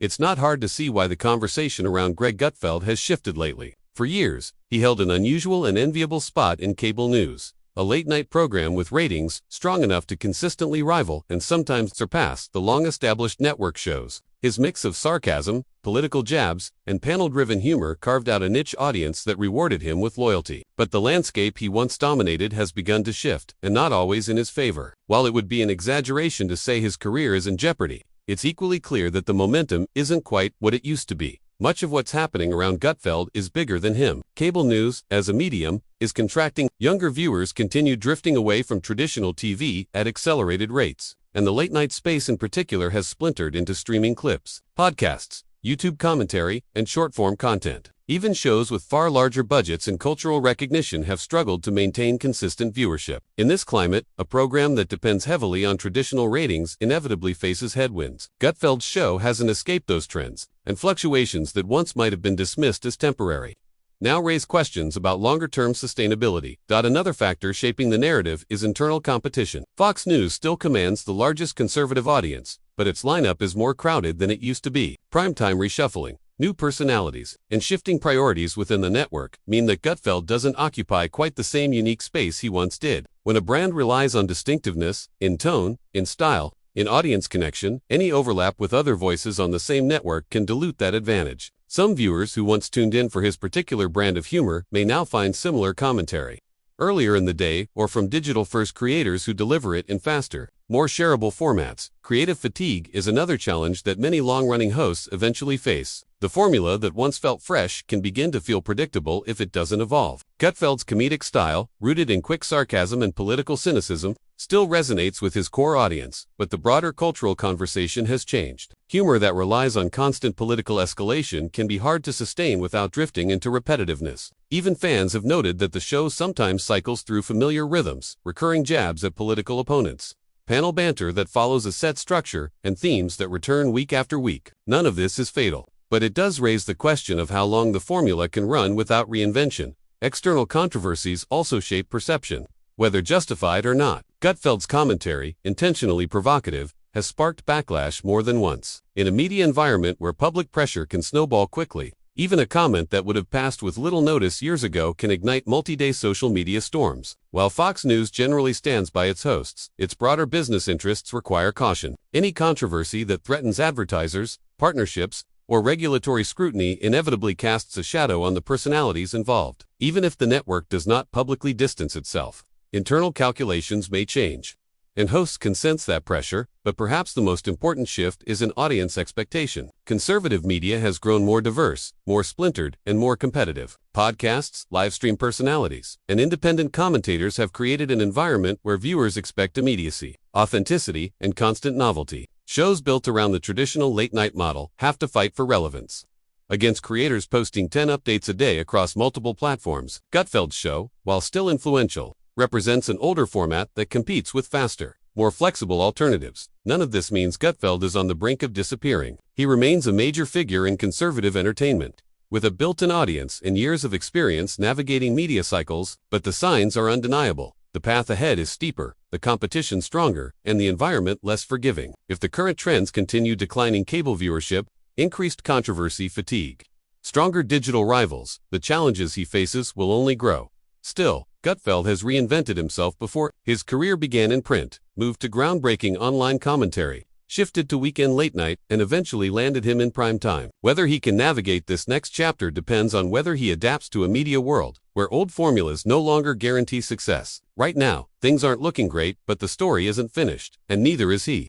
It's not hard to see why the conversation around Greg Gutfeld has shifted lately. For years, he held an unusual and enviable spot in cable news, a late-night program with ratings strong enough to consistently rival and sometimes surpass the long-established network shows. His mix of sarcasm, political jabs, and panel-driven humor carved out a niche audience that rewarded him with loyalty. But the landscape he once dominated has begun to shift, and not always in his favor. While it would be an exaggeration to say his career is in jeopardy, it's equally clear that the momentum isn't quite what it used to be. Much of what's happening around Gutfeld is bigger than him. Cable news, as a medium, is contracting. Younger viewers continue drifting away from traditional TV at accelerated rates, and the late-night space in particular has splintered into streaming clips, podcasts, YouTube commentary, and short-form content. Even shows with far larger budgets and cultural recognition have struggled to maintain consistent viewership. In this climate, a program that depends heavily on traditional ratings inevitably faces headwinds. Gutfeld's show hasn't escaped those trends, and fluctuations that once might have been dismissed as temporary now raise questions about longer-term sustainability. Another factor shaping the narrative is internal competition. Fox News still commands the largest conservative audience, but its lineup is more crowded than it used to be. Primetime reshuffling, new personalities, and shifting priorities within the network mean that Gutfeld doesn't occupy quite the same unique space he once did. When a brand relies on distinctiveness, in tone, in style, in audience connection, any overlap with other voices on the same network can dilute that advantage. Some viewers who once tuned in for his particular brand of humor may now find similar commentary earlier in the day or from digital-first creators who deliver it in faster, more shareable formats. Creative fatigue is another challenge that many long-running hosts eventually face. The formula that once felt fresh can begin to feel predictable if it doesn't evolve. Gutfeld's comedic style, rooted in quick sarcasm and political cynicism, still resonates with his core audience, but the broader cultural conversation has changed. Humor that relies on constant political escalation can be hard to sustain without drifting into repetitiveness. Even fans have noted that the show sometimes cycles through familiar rhythms, recurring jabs at political opponents, panel banter that follows a set structure, and themes that return week after week. None of this is fatal, but it does raise the question of how long the formula can run without reinvention. External controversies also shape perception, whether justified or not. Gutfeld's commentary, intentionally provocative, has sparked backlash more than once. In a media environment where public pressure can snowball quickly, even a comment that would have passed with little notice years ago can ignite multi-day social media storms. While Fox News generally stands by its hosts, its broader business interests require caution. Any controversy that threatens advertisers, partnerships, or regulatory scrutiny inevitably casts a shadow on the personalities involved. Even if the network does not publicly distance itself, internal calculations may change, and hosts can sense that pressure. But perhaps the most important shift is in audience expectation. Conservative media has grown more diverse, more splintered, and more competitive. Podcasts, live-stream personalities, and independent commentators have created an environment where viewers expect immediacy, authenticity, and constant novelty. Shows built around the traditional late-night model have to fight for relevance against creators posting 10 updates a day across multiple platforms. Gutfeld's show, while still influential, represents an older format that competes with faster, more flexible alternatives. None of this means Gutfeld is on the brink of disappearing. He remains a major figure in conservative entertainment, with a built-in audience and years of experience navigating media cycles, but the signs are undeniable. The path ahead is steeper, the competition stronger, and the environment less forgiving. If the current trends continue, declining cable viewership, increased controversy fatigue, stronger digital rivals, the challenges he faces will only grow. Still, Gutfeld has reinvented himself before. His career began in print, moved to groundbreaking online commentary, shifted to weekend late night, and eventually landed him in prime time. Whether he can navigate this next chapter depends on whether he adapts to a media world where old formulas no longer guarantee success. Right now, things aren't looking great, but the story isn't finished, and neither is he.